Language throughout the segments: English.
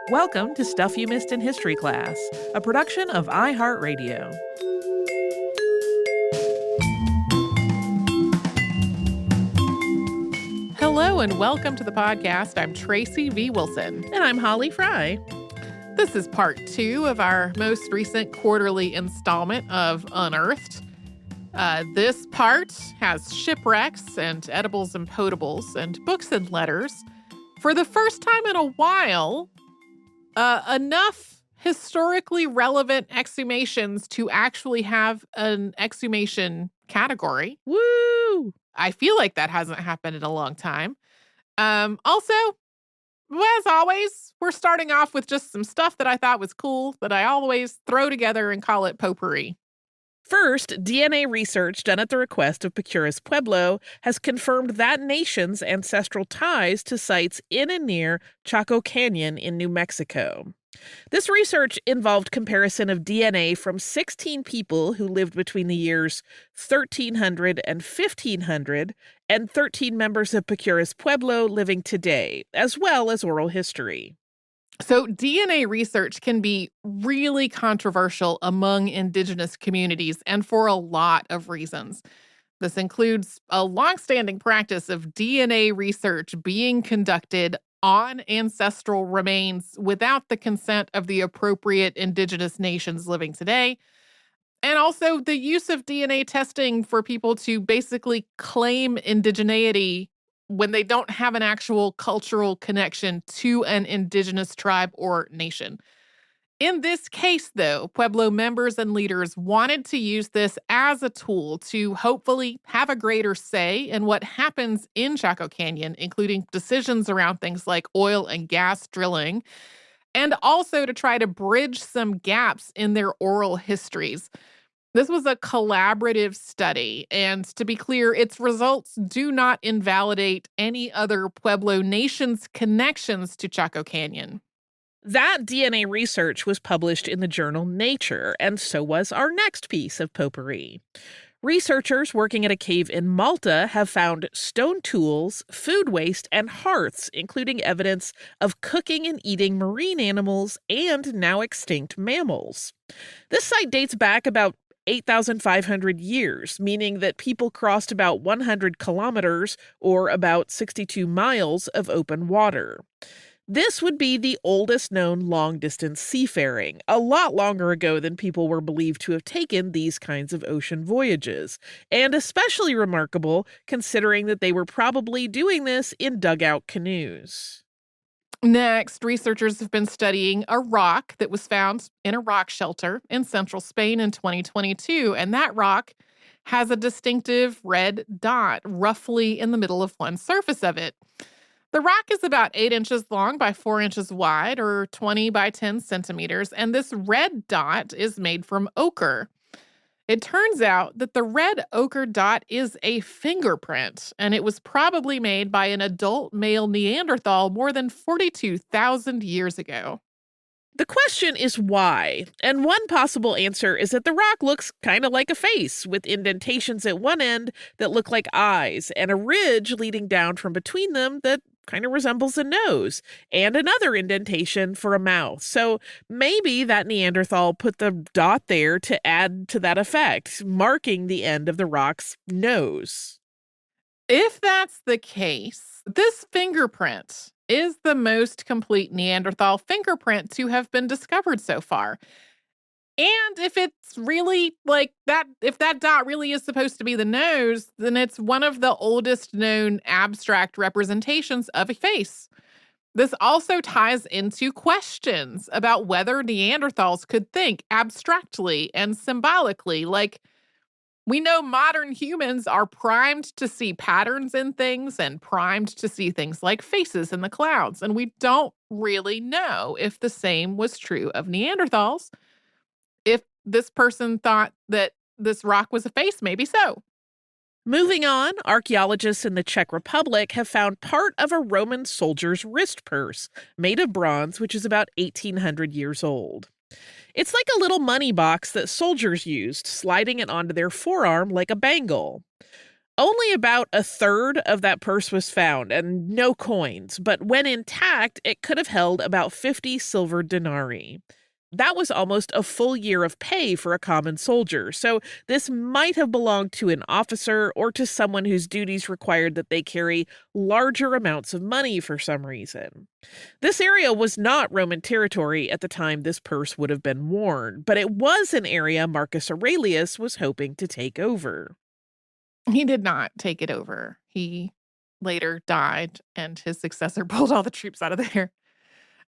Welcome to Stuff You Missed in History Class, a production of iHeartRadio. Hello and welcome to the podcast. I'm Tracy V. Wilson. And I'm Holly Fry. This is part 2 of our most recent quarterly installment of Unearthed. This part has shipwrecks and edibles and potables and books and letters. For the first time in a while, enough historically relevant exhumations to actually have an exhumation category. Woo! I feel like that hasn't happened in a long time. Also, as always, we're starting off with just some stuff that I thought was cool that I always throw together and call it potpourri. First, DNA research done at the request of Picurus Pueblo has confirmed that nation's ancestral ties to sites in and near Chaco Canyon in New Mexico. This research involved comparison of DNA from 16 people who lived between the years 1300 and 1500 and 13 members of Picurus Pueblo living today, as well as oral history. So DNA research can be really controversial among indigenous communities, and for a lot of reasons. This includes a longstanding practice of DNA research being conducted on ancestral remains without the consent of the appropriate indigenous nations living today, and also the use of DNA testing for people to basically claim indigeneity when they don't have an actual cultural connection to an indigenous tribe or nation. In this case, though, Pueblo members and leaders wanted to use this as a tool to hopefully have a greater say in what happens in Chaco Canyon, including decisions around things like oil and gas drilling, and also to try to bridge some gaps in their oral histories. This was a collaborative study, and to be clear, its results do not invalidate any other Pueblo nation's connections to Chaco Canyon. That DNA research was published in the journal Nature, and so was our next piece of potpourri. Researchers working at a cave in Malta have found stone tools, food waste, and hearths, including evidence of cooking and eating marine animals and now extinct mammals. This site dates back about 8,500 years, meaning that people crossed about 100 kilometers or about 62 miles of open water. This would be the oldest known long-distance seafaring, a lot longer ago than people were believed to have taken these kinds of ocean voyages, and especially remarkable considering that they were probably doing this in dugout canoes. Next, researchers have been studying a rock that was found in a rock shelter in central Spain in 2022, and that rock has a distinctive red dot roughly in the middle of one surface of it. The rock is about 8 inches long by 4 inches wide, or 20 by 10 centimeters, and this red dot is made from ochre. It turns out that the red ochre dot is a fingerprint, and it was probably made by an adult male Neanderthal more than 42,000 years ago. The question is why, and one possible answer is that the rock looks kind of like a face, with indentations at one end that look like eyes, and a ridge leading down from between them that kind of resembles a nose, and another indentation for a mouth. So maybe that Neanderthal put the dot there to add to that effect, marking the end of the rock's nose. If that's the case, this fingerprint is the most complete Neanderthal fingerprint to have been discovered so far. And if it's really like that, if that dot really is supposed to be the nose, then it's one of the oldest known abstract representations of a face. This also ties into questions about whether Neanderthals could think abstractly and symbolically. Like, we know modern humans are primed to see patterns in things and primed to see things like faces in the clouds. And we don't really know if the same was true of Neanderthals. If this person thought that this rock was a face, maybe so. Moving on, archaeologists in the Czech Republic have found part of a Roman soldier's wrist purse made of bronze, which is about 1,800 years old. It's like a little money box that soldiers used, sliding it onto their forearm like a bangle. Only about a third of that purse was found and no coins, but when intact, it could have held about 50 silver denarii. That was almost a full year of pay for a common soldier, so this might have belonged to an officer or to someone whose duties required that they carry larger amounts of money for some reason. This area was not Roman territory at the time this purse would have been worn, but it was an area Marcus Aurelius was hoping to take over. He did not take it over. He later died, and his successor pulled all the troops out of there.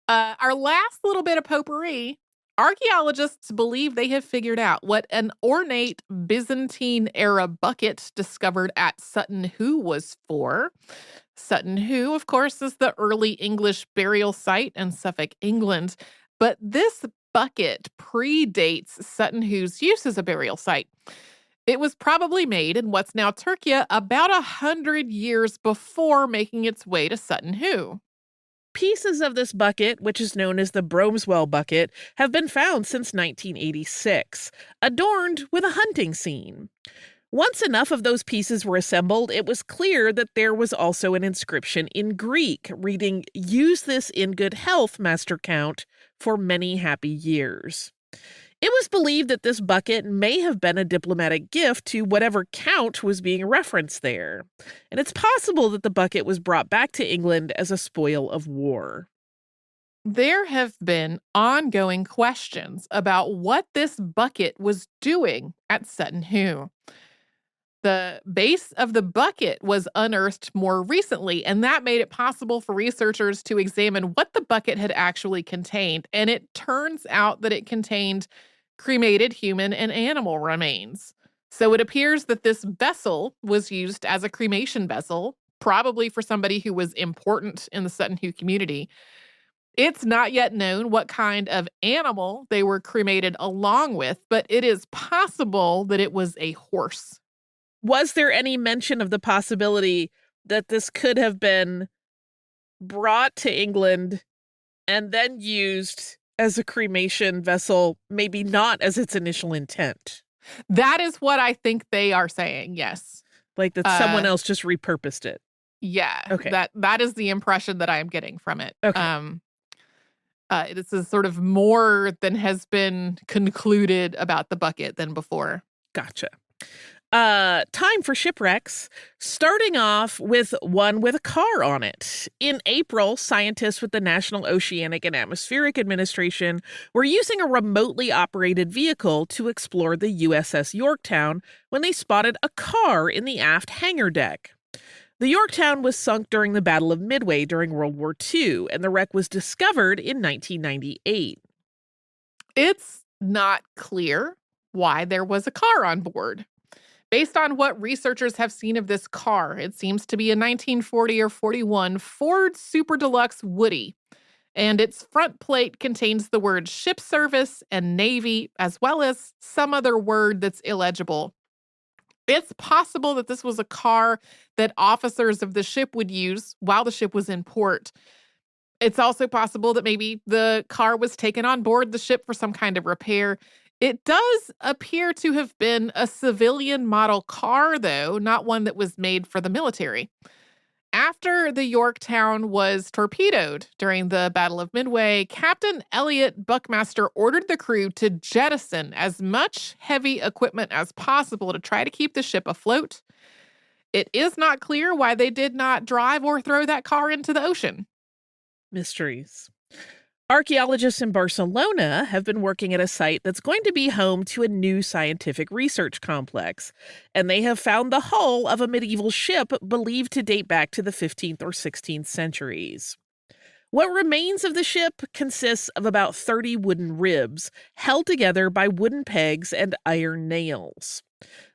Our last little bit of potpourri, archaeologists believe they have figured out what an ornate Byzantine-era bucket discovered at Sutton Hoo was for. Sutton Hoo, of course, is the early English burial site in Suffolk, England. But this bucket predates Sutton Hoo's use as a burial site. It was probably made in what's now Turkey about 100 years before making its way to Sutton Hoo. Pieces of this bucket, which is known as the Bromswell bucket, have been found since 1986, adorned with a hunting scene. Once enough of those pieces were assembled, it was clear that there was also an inscription in Greek reading, "Use this in good health, Master Count, for many happy years." It was believed that this bucket may have been a diplomatic gift to whatever count was being referenced there, and it's possible that the bucket was brought back to England as a spoil of war. There have been ongoing questions about what this bucket was doing at Sutton Hoo. The base of the bucket was unearthed more recently, and that made it possible for researchers to examine what the bucket had actually contained. And it turns out that it contained cremated human and animal remains. So it appears that this vessel was used as a cremation vessel, probably for somebody who was important in the Sutton Hoo community. It's not yet known what kind of animal they were cremated along with, but it is possible that it was a horse. Was there any mention of the possibility that this could have been brought to England and then used as a cremation vessel, maybe not as its initial intent? That is what I think they are saying, yes. Like that someone else just repurposed it. Yeah. Okay. That is the impression that I am getting from it. Okay. This is sort of more than has been concluded about the bucket than before. Gotcha. Time for shipwrecks, starting off with one with a car on it. In April, scientists with the National Oceanic and Atmospheric Administration were using a remotely operated vehicle to explore the USS Yorktown when they spotted a car in the aft hangar deck. The Yorktown was sunk during the Battle of Midway during World War II, and the wreck was discovered in 1998. It's not clear why there was a car on board. Based on what researchers have seen of this car, it seems to be a 1940 or 41 Ford Super Deluxe Woody, and its front plate contains the word ship service and Navy, as well as some other word that's illegible. It's possible that this was a car that officers of the ship would use while the ship was in port. It's also possible that maybe the car was taken on board the ship for some kind of repair. It does appear to have been a civilian model car, though, not one that was made for the military. After the Yorktown was torpedoed during the Battle of Midway, Captain Elliot Buckmaster ordered the crew to jettison as much heavy equipment as possible to try to keep the ship afloat. It is not clear why they did not drive or throw that car into the ocean. Mysteries. Archaeologists in Barcelona have been working at a site that's going to be home to a new scientific research complex, and they have found the hull of a medieval ship believed to date back to the 15th or 16th centuries. What remains of the ship consists of about 30 wooden ribs held together by wooden pegs and iron nails.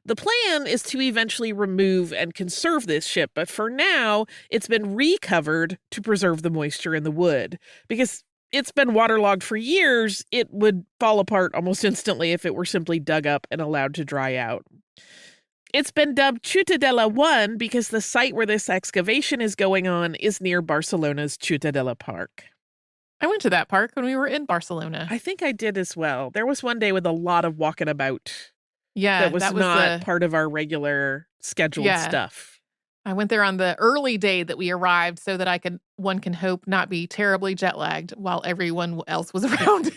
The plan is to eventually remove and conserve this ship, but for now, it's been recovered to preserve the moisture in the wood, because it's been waterlogged for years. It would fall apart almost instantly if it were simply dug up and allowed to dry out. It's been dubbed Ciutadella 1 because the site where this excavation is going on is near Barcelona's Ciutadella Park. I went to that park when we were in Barcelona. I think I did as well. There was one day with a lot of walking about. Yeah, that was that was not part of our regular scheduled yeah. stuff. I went there on the early day that we arrived so that one can hope, not be terribly jet lagged while everyone else was around.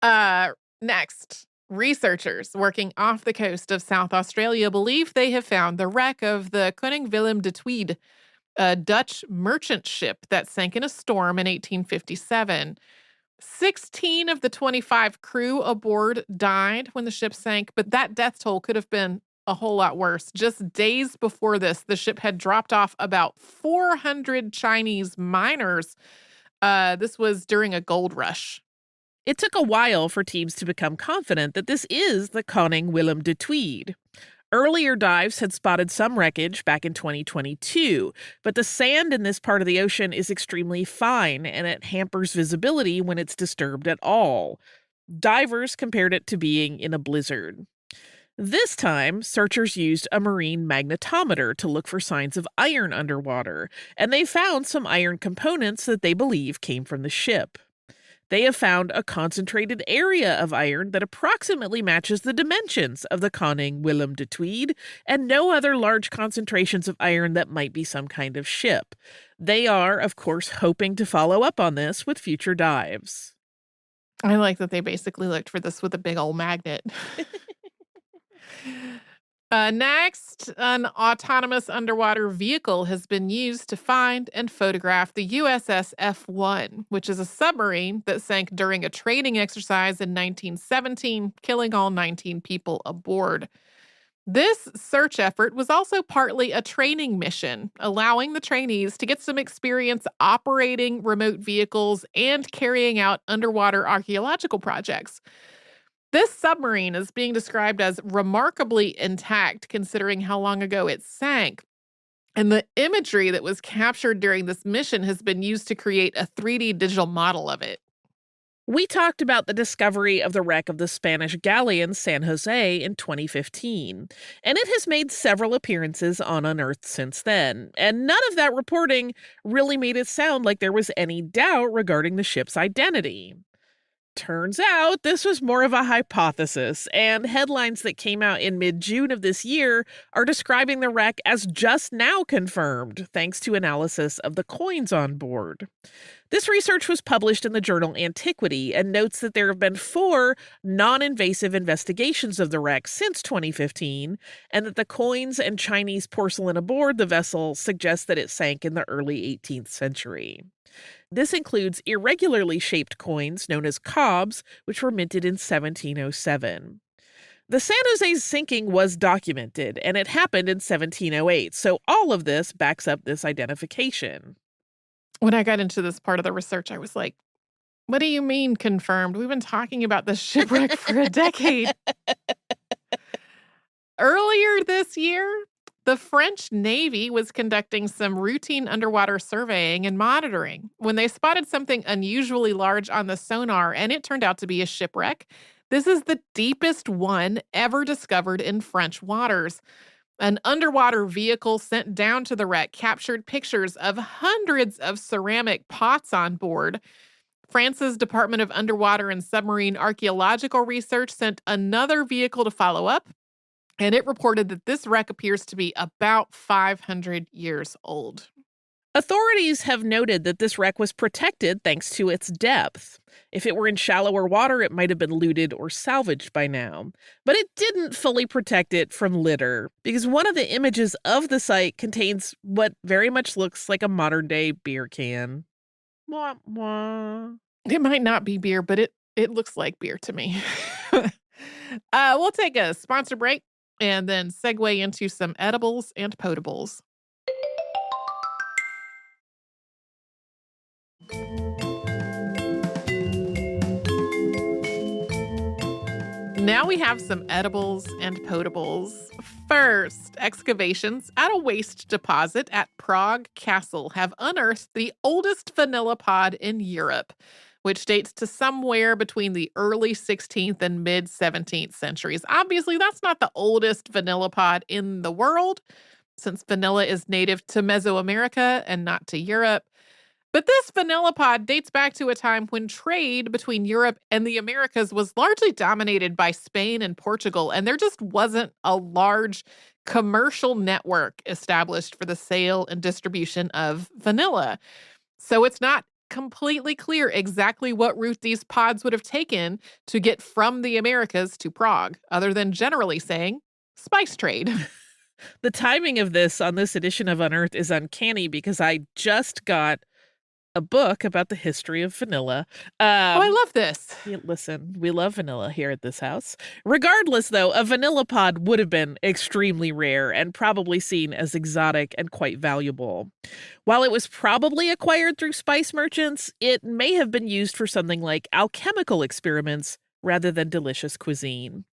uh, Next, researchers working off the coast of South Australia believe they have found the wreck of the Koning Willem de Tweede, a Dutch merchant ship that sank in a storm in 1857. 16 of the 25 crew aboard died when the ship sank, but that death toll could have been a whole lot worse. Just days before this, the ship had dropped off about 400 Chinese miners. This was during a gold rush. It took a while for teams to become confident that this is the Koning Willem de Tweede. Earlier dives had spotted some wreckage back in 2022, but the sand in this part of the ocean is extremely fine and it hampers visibility when it's disturbed at all. Divers compared it to being in a blizzard. This time, searchers used a marine magnetometer to look for signs of iron underwater, and they found some iron components that they believe came from the ship. They have found a concentrated area of iron that approximately matches the dimensions of the Koning Willem de Tweede, and no other large concentrations of iron that might be some kind of ship. They are, of course, hoping to follow up on this with future dives. I like that they basically looked for this with a big old magnet. Next, an autonomous underwater vehicle has been used to find and photograph the USS F1, which is a submarine that sank during a training exercise in 1917, killing all 19 people aboard. This search effort was also partly a training mission, allowing the trainees to get some experience operating remote vehicles and carrying out underwater archaeological projects. This submarine is being described as remarkably intact considering how long ago it sank. And the imagery that was captured during this mission has been used to create a 3D digital model of it. We talked about the discovery of the wreck of the Spanish galleon San Jose in 2015, and it has made several appearances on Unearthed since then, and none of that reporting really made it sound like there was any doubt regarding the ship's identity. Turns out this was more of a hypothesis, and headlines that came out in mid-June of this year are describing the wreck as just now confirmed, thanks to analysis of the coins on board. This research was published in the journal Antiquity and notes that there have been 4 non-invasive investigations of the wreck since 2015, and that the coins and Chinese porcelain aboard the vessel suggest that it sank in the early 18th century. This includes irregularly shaped coins known as cobs, which were minted in 1707. The San Jose's sinking was documented, and it happened in 1708, so all of this backs up this identification. When I got into this part of the research, I was like, what do you mean confirmed? We've been talking about this shipwreck for a decade. Earlier this year, the French Navy was conducting some routine underwater surveying and monitoring when they spotted something unusually large on the sonar, and it turned out to be a shipwreck. This is the deepest one ever discovered in French waters. An underwater vehicle sent down to the wreck captured pictures of hundreds of ceramic pots on board. France's Department of Underwater and Submarine Archaeological Research sent another vehicle to follow up, and it reported that this wreck appears to be about 500 years old. Authorities have noted that this wreck was protected thanks to its depth. If it were in shallower water, it might have been looted or salvaged by now. But it didn't fully protect it from litter, because one of the images of the site contains what very much looks like a modern-day beer can. Wah, wah. It might not be beer, but it looks like beer to me. We'll take a sponsor break and then segue into some edibles and potables. Now we have some edibles and potables. First, excavations at a waste deposit at Prague Castle have unearthed the oldest vanilla pod in Europe, which dates to somewhere between the early 16th and mid 17th centuries. Obviously, that's not the oldest vanilla pod in the world, since vanilla is native to Mesoamerica and not to Europe. But this vanilla pod dates back to a time when trade between Europe and the Americas was largely dominated by Spain and Portugal, and there just wasn't a large commercial network established for the sale and distribution of vanilla. So it's not completely clear exactly what route these pods would have taken to get from the Americas to Prague, other than generally saying spice trade. The timing of this on this edition of Unearthed is uncanny because I just got a book about the history of vanilla. Oh, I love this. Listen, we love vanilla here at this house. Regardless, though, a vanilla pod would have been extremely rare and probably seen as exotic and quite valuable. While it was probably acquired through spice merchants, it may have been used for something like alchemical experiments rather than delicious cuisine.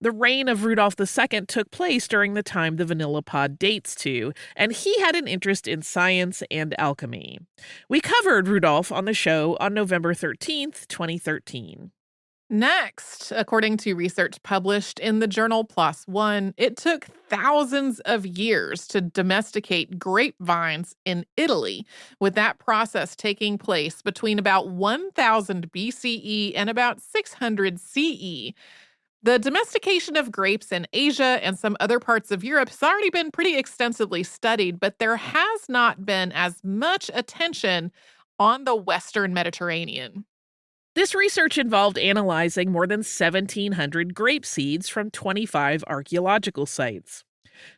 The reign of Rudolph II took place during the time the vanilla pod dates to, and he had an interest in science and alchemy. We covered Rudolph on the show on November 13th, 2013. Next, according to research published in the journal PLOS ONE, it took thousands of years to domesticate grapevines in Italy, with that process taking place between about 1000 BCE and about 600 CE. The domestication of grapes in Asia and some other parts of Europe has already been pretty extensively studied, but there has not been as much attention on the Western Mediterranean. This research involved analyzing more than 1,700 grape seeds from 25 archaeological sites.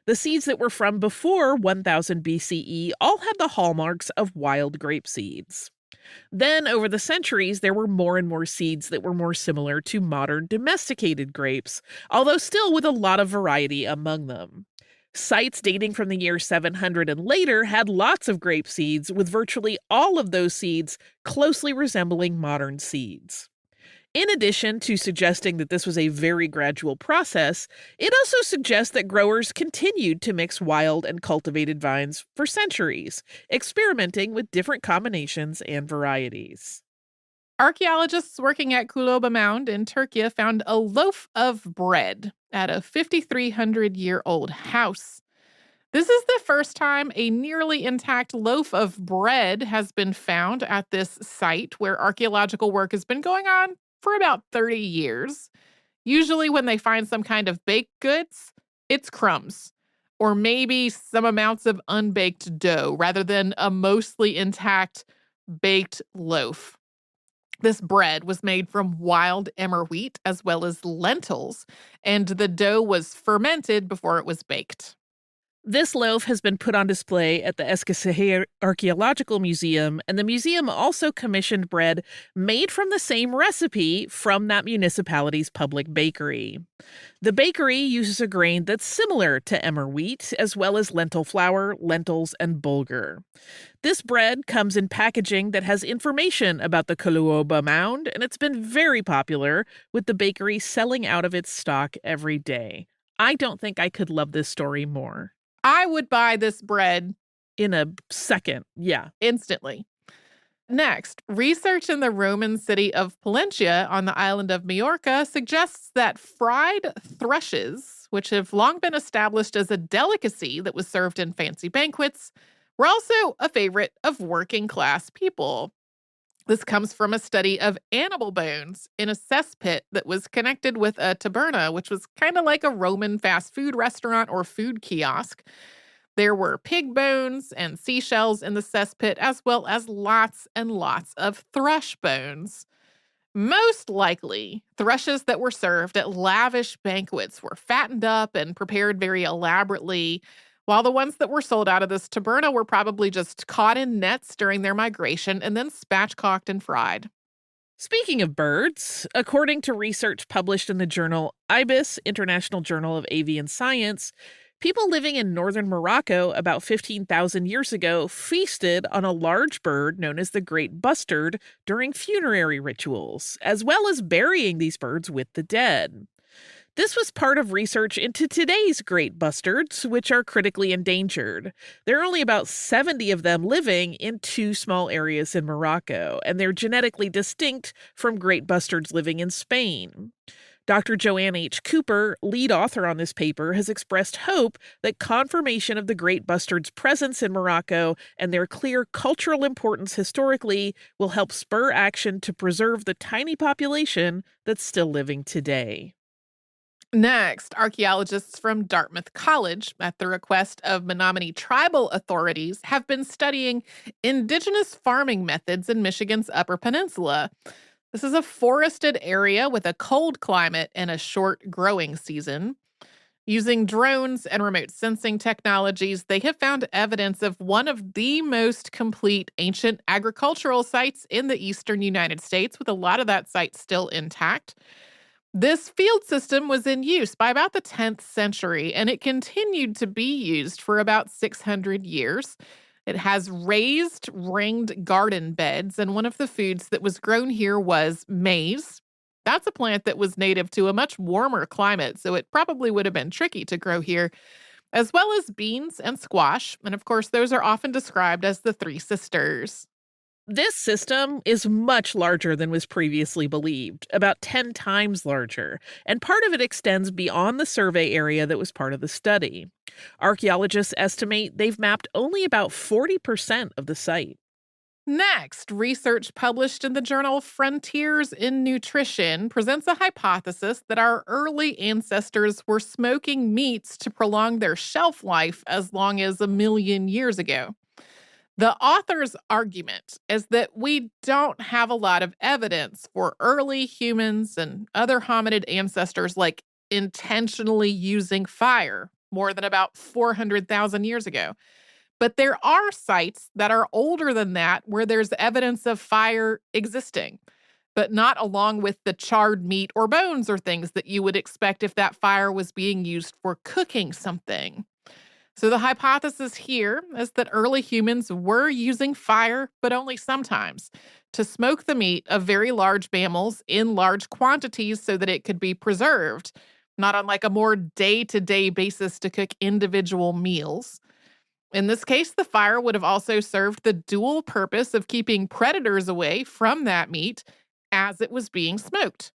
The seeds that were from before 1000 BCE all had the hallmarks of wild grape seeds. Then, over the centuries, there were more and more seeds that were more similar to modern domesticated grapes, although still with a lot of variety among them. Sites dating from the year 700 and later had lots of grape seeds, with virtually all of those seeds closely resembling modern seeds. In addition to suggesting that this was a very gradual process, it also suggests that growers continued to mix wild and cultivated vines for centuries, experimenting with different combinations and varieties. Archaeologists working at Kuloba Mound in Turkey found a loaf of bread at a 5,300-year-old house. This is the first time a nearly intact loaf of bread has been found at this site where archaeological work has been going on for about 30 years. Usually when they find some kind of baked goods, it's crumbs, or maybe some amounts of unbaked dough rather than a mostly intact baked loaf. This bread was made from wild emmer wheat as well as lentils, and the dough was fermented before it was baked. This loaf has been put on display at the Eskişehir Archaeological Museum, and the museum also commissioned bread made from the same recipe from that municipality's public bakery. The bakery uses a grain that's similar to emmer wheat, as well as lentil flour, lentils, and bulgur. This bread comes in packaging that has information about the Kuloba Mound, and it's been very popular, with the bakery selling out of its stock every day. I don't think I could love this story more. I would buy this bread in a second, yeah. Instantly. Next, research in the Roman city of Palencia on the island of Majorca suggests that fried thrushes, which have long been established as a delicacy that was served in fancy banquets, were also a favorite of working class people. This comes from a study of animal bones in a cesspit that was connected with a taberna, which was kind of like a Roman fast food restaurant or food kiosk. There were pig bones and seashells in the cesspit, as well as lots and lots of thrush bones. Most likely, thrushes that were served at lavish banquets were fattened up and prepared very elaborately, while the ones that were sold out of this taberna were probably just caught in nets during their migration and then spatchcocked and fried. Speaking of birds, according to research published in the journal IBIS, International Journal of Avian Science, people living in northern Morocco about 15,000 years ago feasted on a large bird known as the great bustard during funerary rituals, as well as burying these birds with the dead. This was part of research into today's great bustards, which are critically endangered. There are only about 70 of them living in 2 small areas in Morocco, and they're genetically distinct from great bustards living in Spain. Dr. Joanne H. Cooper, lead author on this paper, has expressed hope that confirmation of the great bustard's presence in Morocco and their clear cultural importance historically will help spur action to preserve the tiny population that's still living today. Next, archaeologists from Dartmouth College, at the request of Menominee tribal authorities, have been studying indigenous farming methods in Michigan's Upper Peninsula. This is a forested area with a cold climate and a short growing season. Using drones and remote sensing technologies, they have found evidence of one of the most complete ancient agricultural sites in the eastern United States, with a lot of that site still intact. This field system was in use by about the 10th century, and it continued to be used for about 600 years. It has raised, ringed garden beds, and one of the foods that was grown here was maize. That's a plant that was native to a much warmer climate, so it probably would have been tricky to grow here, as well as beans and squash. And of course, those are often described as the Three Sisters. This system is much larger than was previously believed, about 10 times larger, and part of it extends beyond the survey area that was part of the study. Archaeologists estimate they've mapped only about 40% of the site. Next, research published in the journal Frontiers in Nutrition presents a hypothesis that our early ancestors were smoking meats to prolong their shelf life as long as 1 million years ago. The author's argument is that we don't have a lot of evidence for early humans and other hominid ancestors intentionally using fire more than about 400,000 years ago. But there are sites that are older than that where there's evidence of fire existing, but not along with the charred meat or bones or things that you would expect if that fire was being used for cooking something. So the hypothesis here is that early humans were using fire, but only sometimes, to smoke the meat of very large mammals in large quantities so that it could be preserved, not on a more day-to-day basis to cook individual meals. In this case, the fire would have also served the dual purpose of keeping predators away from that meat as it was being smoked.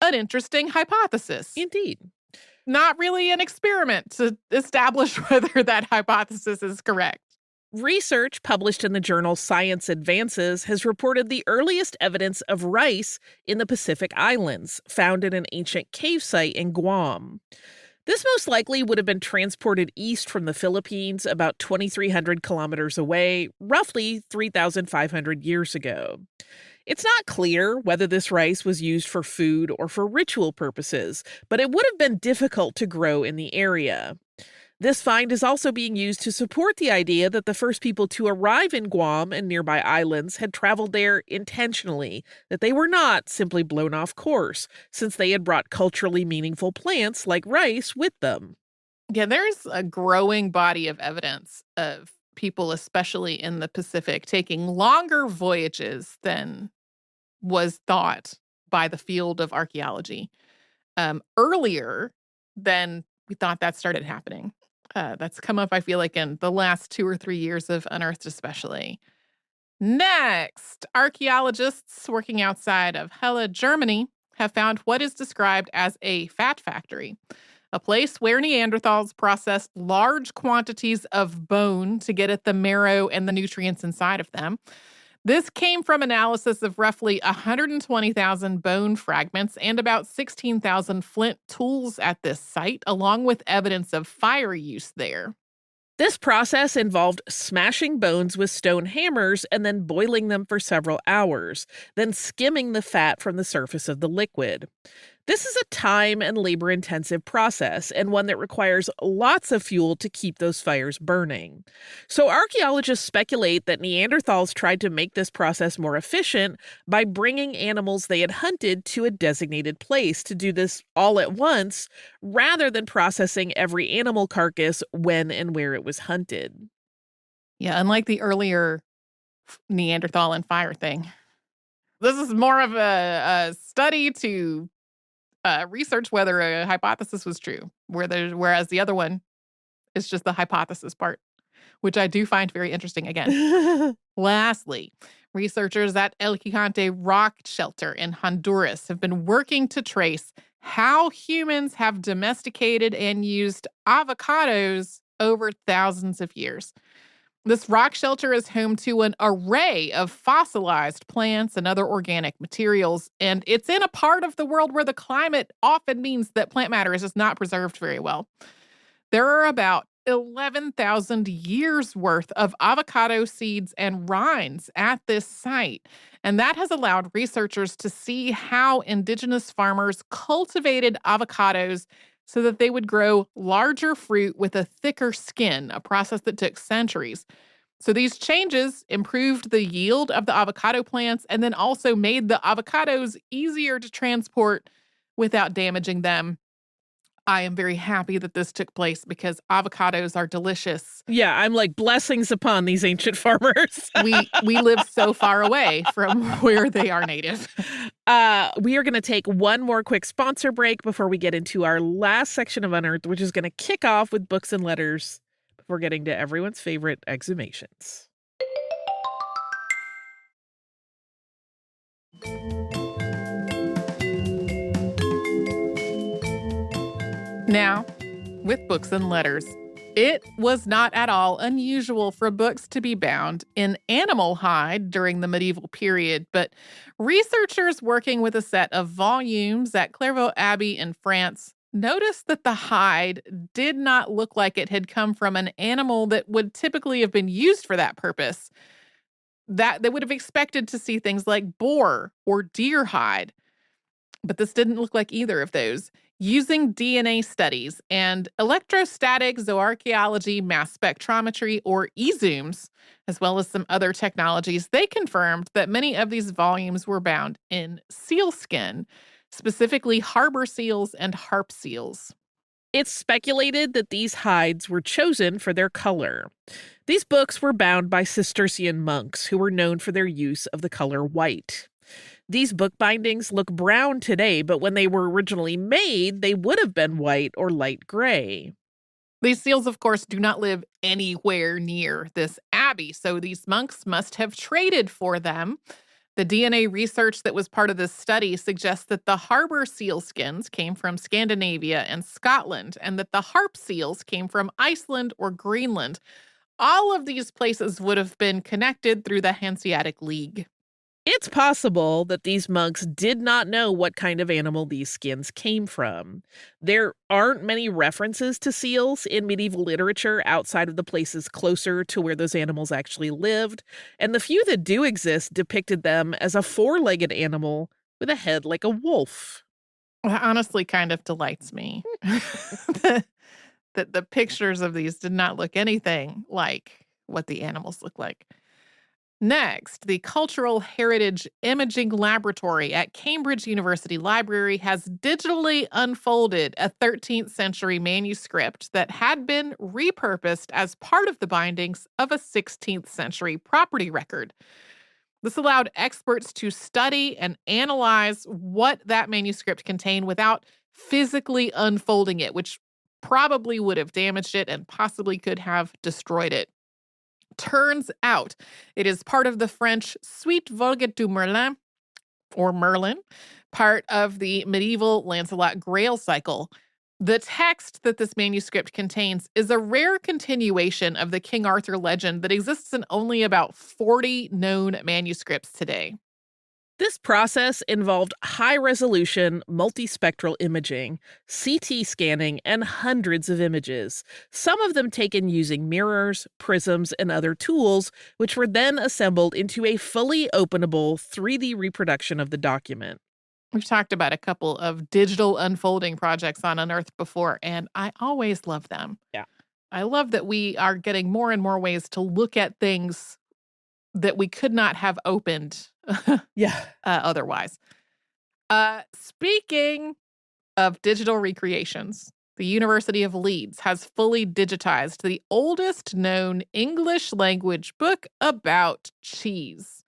An interesting hypothesis. Indeed. Not really an experiment to establish whether that hypothesis is correct. Research published in the journal Science Advances has reported the earliest evidence of rice in the Pacific Islands, found in an ancient cave site in Guam. This most likely would have been transported east from the Philippines about 2,300 kilometers away, roughly 3,500 years ago. It's not clear whether this rice was used for food or for ritual purposes, but it would have been difficult to grow in the area. This find is also being used to support the idea that the first people to arrive in Guam and nearby islands had traveled there intentionally, that they were not simply blown off course, since they had brought culturally meaningful plants like rice with them. Yeah, there's a growing body of evidence of people, especially in the Pacific, taking longer voyages than was thought by the field of archaeology. Earlier than we thought that started happening. That's come up, I feel like, in the last 2 or 3 years of Unearthed especially. Next, archaeologists working outside of Halle, Germany, have found what is described as a fat factory, a place where Neanderthals processed large quantities of bone to get at the marrow and the nutrients inside of them. This came from analysis of roughly 120,000 bone fragments and about 16,000 flint tools at this site, along with evidence of fire use there. This process involved smashing bones with stone hammers and then boiling them for several hours, then skimming the fat from the surface of the liquid. This is a time and labor-intensive process, and one that requires lots of fuel to keep those fires burning. So archaeologists speculate that Neanderthals tried to make this process more efficient by bringing animals they had hunted to a designated place to do this all at once, rather than processing every animal carcass when and where it was hunted. Yeah, unlike the earlier Neanderthal and fire thing. This is more of a study to research whether a hypothesis was true, whereas the other one is just the hypothesis part, which I do find very interesting again. Lastly, researchers at El Gigante Rock Shelter in Honduras have been working to trace how humans have domesticated and used avocados over thousands of years. This rock shelter is home to an array of fossilized plants and other organic materials, and it's in a part of the world where the climate often means that plant matter is just not preserved very well. There are about 11,000 years worth of avocado seeds and rinds at this site. And that has allowed researchers to see how indigenous farmers cultivated avocados so that they would grow larger fruit with a thicker skin, a process that took centuries. So these changes improved the yield of the avocado plants and then also made the avocados easier to transport without damaging them. I am very happy that this took place because avocados are delicious. Yeah, I'm like, blessings upon these ancient farmers. We live so far away from where they are native. We are going to take one more quick sponsor break before we get into our last section of Unearthed, which is going to kick off with books and letters before getting to everyone's favorite exhumations. Now, with books and letters, it was not at all unusual for books to be bound in animal hide during the medieval period, but researchers working with a set of volumes at Clairvaux Abbey in France noticed that the hide did not look like it had come from an animal that would typically have been used for that purpose. That they would have expected to see things like boar or deer hide. But this didn't look like either of those. Using DNA studies and electrostatic zooarchaeology mass spectrometry, or exhumes, as well as some other technologies, they confirmed that many of these volumes were bound in seal skin, specifically harbor seals and harp seals. It's speculated that these hides were chosen for their color. These books were bound by Cistercian monks who were known for their use of the color white. These book bindings look brown today, but when they were originally made, they would have been white or light gray. These seals, of course, do not live anywhere near this abbey, so these monks must have traded for them. The DNA research that was part of this study suggests that the harbor seal skins came from Scandinavia and Scotland, and that the harp seals came from Iceland or Greenland. All of these places would have been connected through the Hanseatic League. It's possible that these monks did not know what kind of animal these skins came from. There aren't many references to seals in medieval literature outside of the places closer to where those animals actually lived, and the few that do exist depicted them as a four-legged animal with a head like a wolf. That honestly kind of delights me. That the pictures of these did not look anything like what the animals look like. Next, the Cultural Heritage Imaging Laboratory at Cambridge University Library has digitally unfolded a 13th century manuscript that had been repurposed as part of the bindings of a 16th century property record. This allowed experts to study and analyze what that manuscript contained without physically unfolding it, which probably would have damaged it and possibly could have destroyed it. Turns out it is part of the French Suite Vogue du Merlin, or Merlin, part of the medieval Lancelot Grail cycle. The text that this manuscript contains is a rare continuation of the King Arthur legend that exists in only about 40 known manuscripts today. This process involved high-resolution, multispectral imaging, CT scanning, and hundreds of images, some of them taken using mirrors, prisms, and other tools, which were then assembled into a fully openable 3D reproduction of the document. We've talked about a couple of digital unfolding projects on Unearthed before, and I always love them. Yeah. I love that we are getting more and more ways to look at things that we could not have opened otherwise. Speaking of digital recreations, the University of Leeds has fully digitized the oldest known English language book about cheese,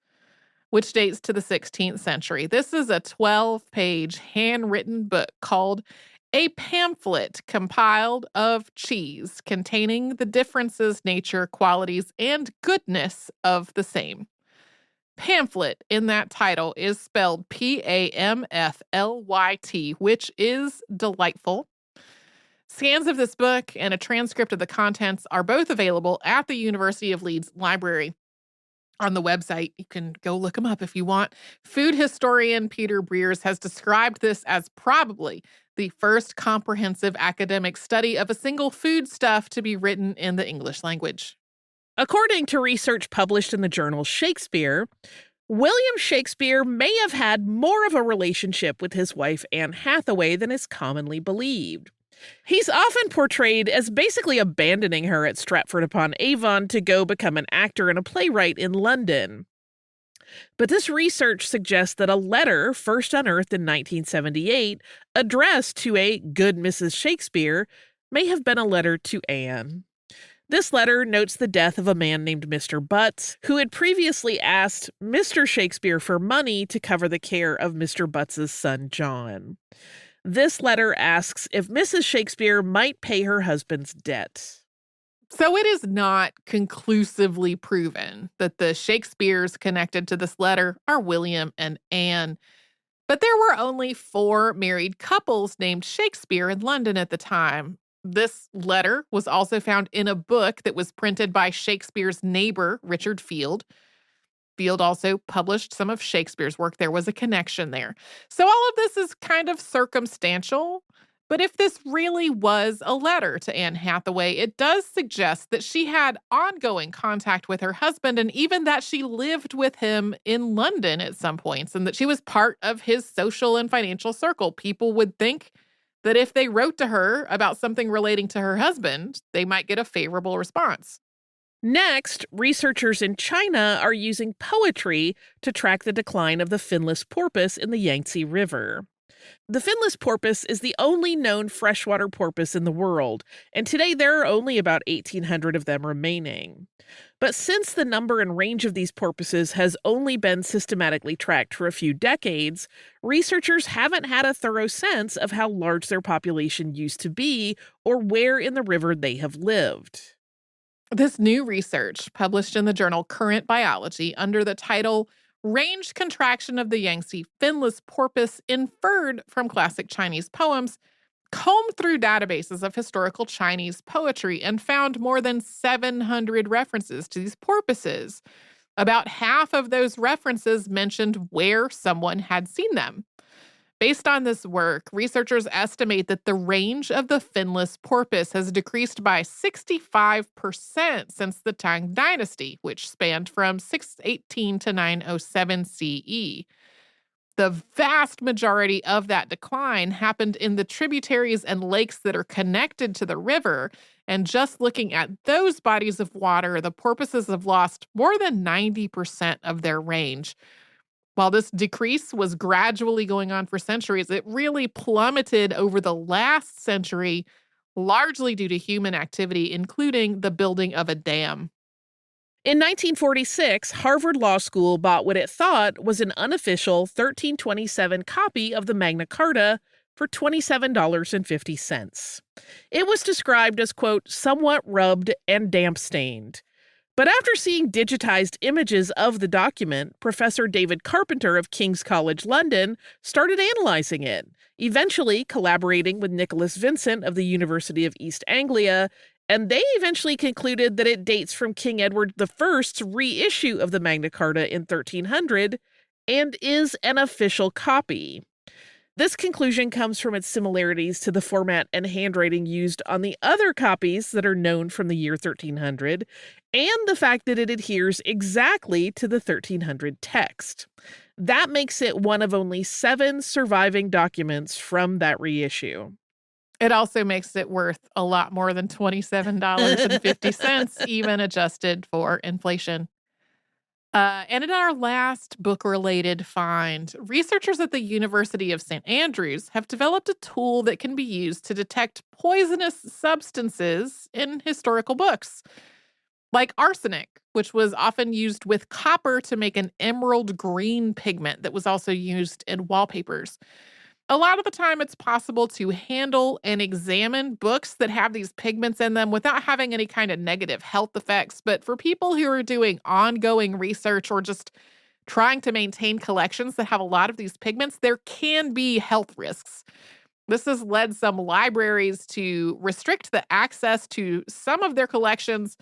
which dates to the 16th century. This is a 12-page handwritten book called A Pamphlet Compiled of Cheese, containing the differences, nature, qualities, and goodness of the same. pamphlet in that title is spelled Pamflyt, which is delightful. Scans of this book and a transcript of the contents are both available at the University of Leeds Library. On the website, you can go look them up if you want. Food historian Peter Breers has described this as probably the first comprehensive academic study of a single foodstuff to be written in the English language. According to research published in the journal Shakespeare, William Shakespeare may have had more of a relationship with his wife Anne Hathaway than is commonly believed. He's often portrayed as basically abandoning her at Stratford-upon-Avon to go become an actor and a playwright in London. But this research suggests that a letter, first unearthed in 1978, addressed to a good Mrs. Shakespeare, may have been a letter to Anne. This letter notes the death of a man named Mr. Butts, who had previously asked Mr. Shakespeare for money to cover the care of Mr. Butts's son, John. This letter asks if Mrs. Shakespeare might pay her husband's debt. So it is not conclusively proven that the Shakespeares connected to this letter are William and Anne. But there were only 4 married couples named Shakespeare in London at the time. This letter was also found in a book that was printed by Shakespeare's neighbor, Richard Field. Field also published some of Shakespeare's work. There was a connection there. So all of this is kind of circumstantial. But if this really was a letter to Anne Hathaway, it does suggest that she had ongoing contact with her husband and even that she lived with him in London at some points and that she was part of his social and financial circle. People would think that if they wrote to her about something relating to her husband, they might get a favorable response. Next, researchers in China are using poetry to track the decline of the finless porpoise in the Yangtze River. The finless porpoise is the only known freshwater porpoise in the world, and today there are only about 1,800 of them remaining. But since the number and range of these porpoises has only been systematically tracked for a few decades, researchers haven't had a thorough sense of how large their population used to be or where in the river they have lived. This new research, published in the journal Current Biology under the title Range Contraction of the Yangtze Finless Porpoise Inferred from Classic Chinese Poems, combed through databases of historical Chinese poetry and found more than 700 references to these porpoises. About half of those references mentioned where someone had seen them. Based on this work, researchers estimate that the range of the finless porpoise has decreased by 65% since the Tang Dynasty, which spanned from 618 to 907 CE. The vast majority of that decline happened in the tributaries and lakes that are connected to the river, and just looking at those bodies of water, the porpoises have lost more than 90% of their range. While this decrease was gradually going on for centuries, it really plummeted over the last century, largely due to human activity, including the building of a dam. In 1946, Harvard Law School bought what it thought was an unofficial 1327 copy of the Magna Carta for $27.50. It was described as, quote, somewhat rubbed and damp-stained. But after seeing digitized images of the document, Professor David Carpenter of King's College London started analyzing it, eventually collaborating with Nicholas Vincent of the University of East Anglia, and they eventually concluded that it dates from King Edward I's reissue of the Magna Carta in 1300 and is an official copy. This conclusion comes from its similarities to the format and handwriting used on the other copies that are known from the year 1300, and the fact that it adheres exactly to the 1300 text. That makes it one of only 7 surviving documents from that reissue. It also makes it worth a lot more than $27.50, even adjusted for inflation. And in our last book-related find, researchers at the University of St. Andrews have developed a tool that can be used to detect poisonous substances in historical books, like arsenic, which was often used with copper to make an emerald green pigment that was also used in wallpapers. A lot of the time, it's possible to handle and examine books that have these pigments in them without having any kind of negative health effects. But for people who are doing ongoing research or just trying to maintain collections that have a lot of these pigments, there can be health risks. This has led some libraries to restrict the access to some of their collections,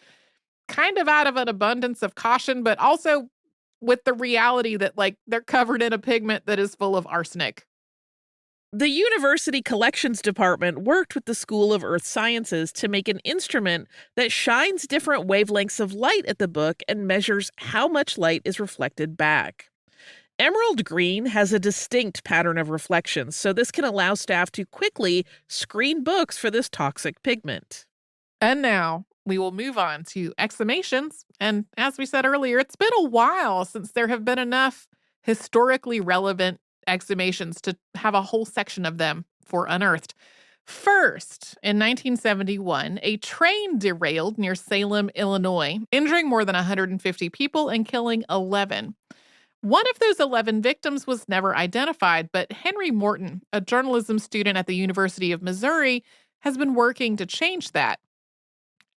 kind of out of an abundance of caution, but also with the reality that, like, they're covered in a pigment that is full of arsenic. The university collections department worked with the School of Earth Sciences to make an instrument that shines different wavelengths of light at the book and measures how much light is reflected back. Emerald green has a distinct pattern of reflections, so this can allow staff to quickly screen books for this toxic pigment. And now we will move on to exhumations. And as we said earlier, it's been a while since there have been enough historically relevant exhumations to have a whole section of them for Unearthed. First, in 1971, a train derailed near Salem, Illinois, injuring more than 150 people and killing 11. One of those 11 victims was never identified, but Henry Morton, a journalism student at the University of Missouri, has been working to change that.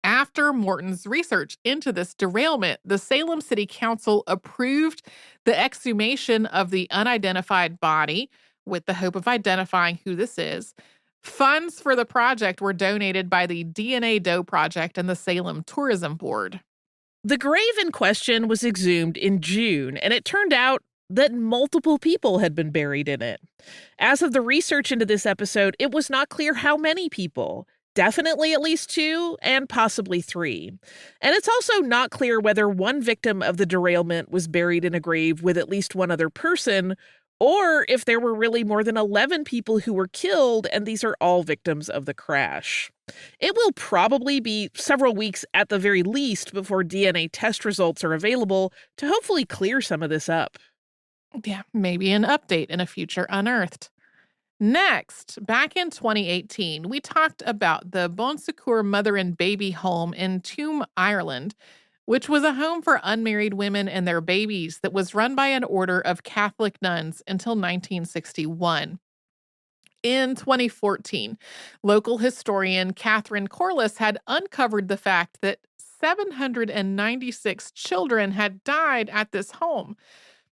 After Morton's research into this derailment, the Salem City Council approved the exhumation of the unidentified body with the hope of identifying who this is. Funds for the project were donated by the DNA Doe Project and the Salem Tourism Board. The grave in question was exhumed in June, and it turned out that multiple people had been buried in it. As of the research into this episode, it was not clear how many people. Definitely at least 2 and possibly 3. And it's also not clear whether one victim of the derailment was buried in a grave with at least one other person, or if there were really more than 11 people who were killed and these are all victims of the crash. It will probably be several weeks at the very least before DNA test results are available to hopefully clear some of this up. Yeah, maybe an update in a future Unearthed. Next, back in 2018, we talked about the Bon Secours Mother and Baby Home in Tuam, Ireland, which was a home for unmarried women and their babies that was run by an order of Catholic nuns until 1961. In 2014, local historian Catherine Corliss had uncovered the fact that 796 children had died at this home.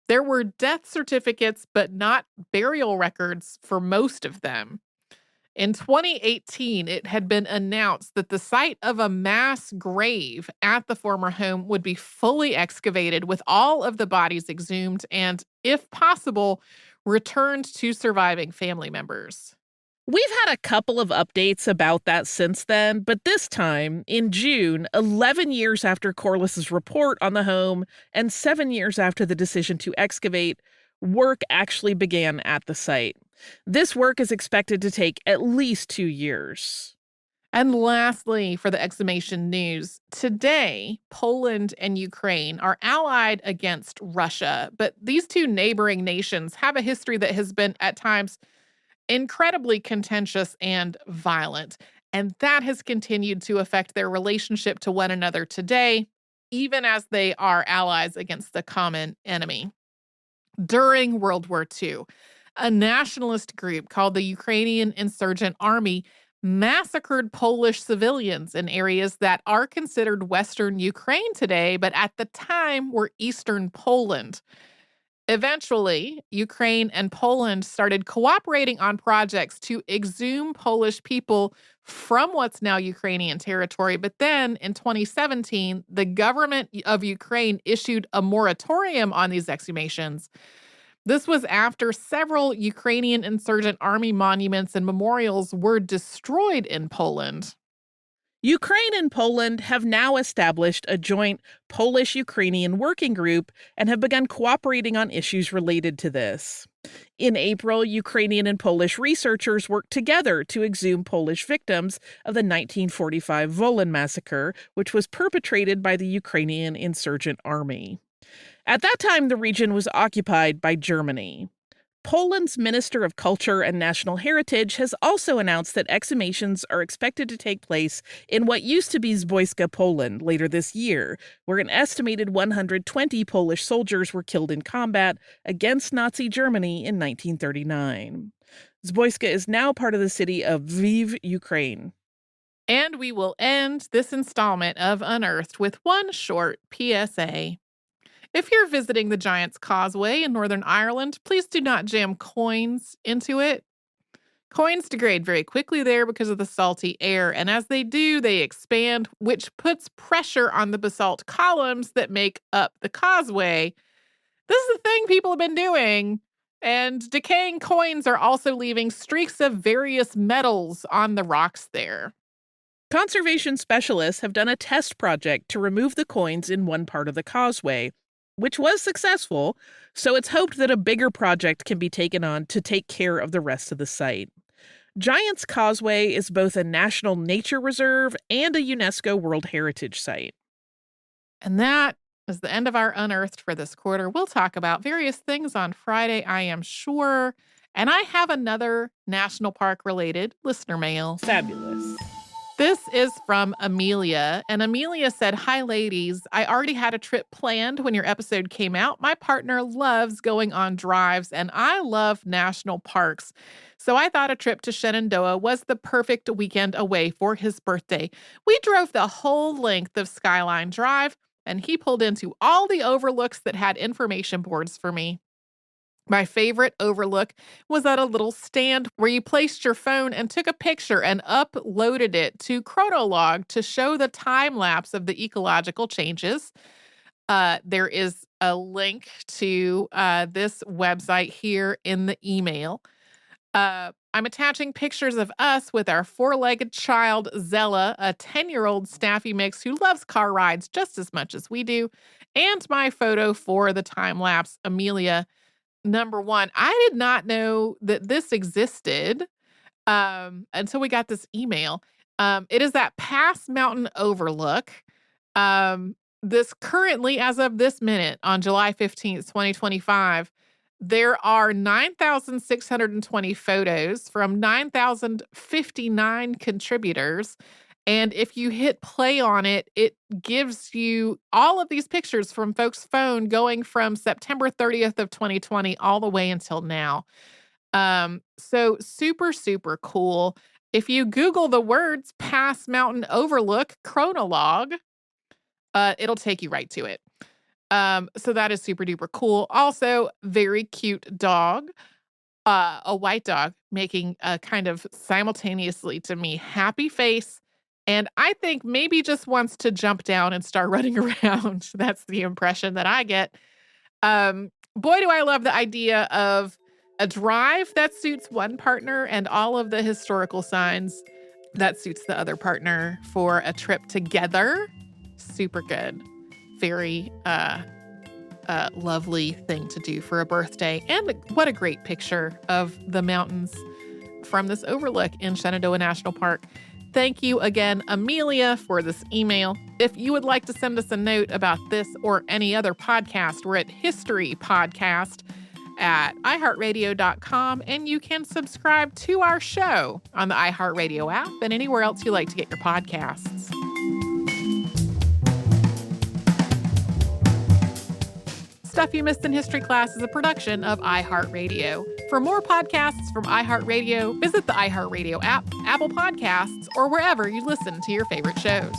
There were death certificates, but not burial records for most of them. In 2018, it had been announced that the site of a mass grave at the former home would be fully excavated with all of the bodies exhumed and, if possible, returned to surviving family members. We've had a couple of updates about that since then, but this time, in June, 11 years after Corliss's report on the home and 7 years after the decision to excavate, work actually began at the site. This work is expected to take at least 2 years. And lastly, for the exhumation news, today, Poland and Ukraine are allied against Russia, but these two neighboring nations have a history that has been, at times, incredibly contentious and violent. And that has continued to affect their relationship to one another today, even as they are allies against the common enemy. During World War II, a nationalist group called the Ukrainian Insurgent Army massacred Polish civilians in areas that are considered Western Ukraine today, but at the time were Eastern Poland. Eventually, Ukraine and Poland started cooperating on projects to exhume Polish people from what's now Ukrainian territory. But then in 2017, the government of Ukraine issued a moratorium on these exhumations. This was after several Ukrainian insurgent army monuments and memorials were destroyed in Poland. Ukraine and Poland have now established a joint Polish-Ukrainian working group and have begun cooperating on issues related to this. In April, Ukrainian and Polish researchers worked together to exhume Polish victims of the 1945 Volyn massacre, which was perpetrated by the Ukrainian insurgent army. At that time, the region was occupied by Germany. Poland's Minister of Culture and National Heritage has also announced that exhumations are expected to take place in what used to be Zbojska, Poland, later this year, where an estimated 120 Polish soldiers were killed in combat against Nazi Germany in 1939. Zbojska is now part of the city of Lviv, Ukraine. And we will end this installment of Unearthed with one short PSA. If you're visiting the Giant's Causeway in Northern Ireland, please do not jam coins into it. Coins degrade very quickly there because of the salty air, and as they do, they expand, which puts pressure on the basalt columns that make up the causeway. This is the thing people have been doing, and decaying coins are also leaving streaks of various metals on the rocks there. Conservation specialists have done a test project to remove the coins in one part of the causeway, which was successful, so it's hoped that a bigger project can be taken on to take care of the rest of the site. Giant's Causeway is both a National Nature Reserve and a UNESCO World Heritage Site. And that is the end of our Unearthed for this quarter. We'll talk about various things on Friday, I am sure. And I have another national park related listener mail. Fabulous. This is from Amelia, and Amelia said, "Hi, ladies. I already had a trip planned when your episode came out. My partner loves going on drives, and I love national parks. So I thought a trip to Shenandoah was the perfect weekend away for his birthday. We drove the whole length of Skyline Drive, and he pulled into all the overlooks that had information boards for me. My favorite overlook was at a little stand where you placed your phone and took a picture and uploaded it to Chronolog to show the time lapse of the ecological changes. There is a link to this website here in the email. I'm attaching pictures of us with our four-legged child, Zella, a 10-year-old staffy mix who loves car rides just as much as we do, and my photo for the time lapse, Amelia. Number one, I did not know that this existed until we got this email. It is that Pass Mountain Overlook. This currently, as of this minute, on July 15th, 2025, there are 9,620 photos from 9,059 contributors. And if you hit play on it, it gives you all of these pictures from folks' phone going from September 30th of 2020 all the way until now. So super, super cool. If you Google the words Pass Mountain Overlook Chronolog, it'll take you right to it. So that is super duper cool. Also, very cute dog. A white dog making a kind of simultaneously to me happy face. And I think maybe just wants to jump down and start running around. That's the impression that I get. Boy, do I love the idea of a drive that suits one partner and all of the historical signs that suits the other partner for a trip together. Super good. Very lovely thing to do for a birthday. And what a great picture of the mountains from this overlook in Shenandoah National Park. Thank you again, Amelia, for this email. If you would like to send us a note about this or any other podcast, we're at History Podcast at iHeartRadio.com, and you can subscribe to our show on the iHeartRadio app and anywhere else you like to get your podcasts. Stuff You Missed in History Class is a production of iHeartRadio. For more podcasts from iHeartRadio, visit the iHeartRadio app, Apple Podcasts, or wherever you listen to your favorite shows.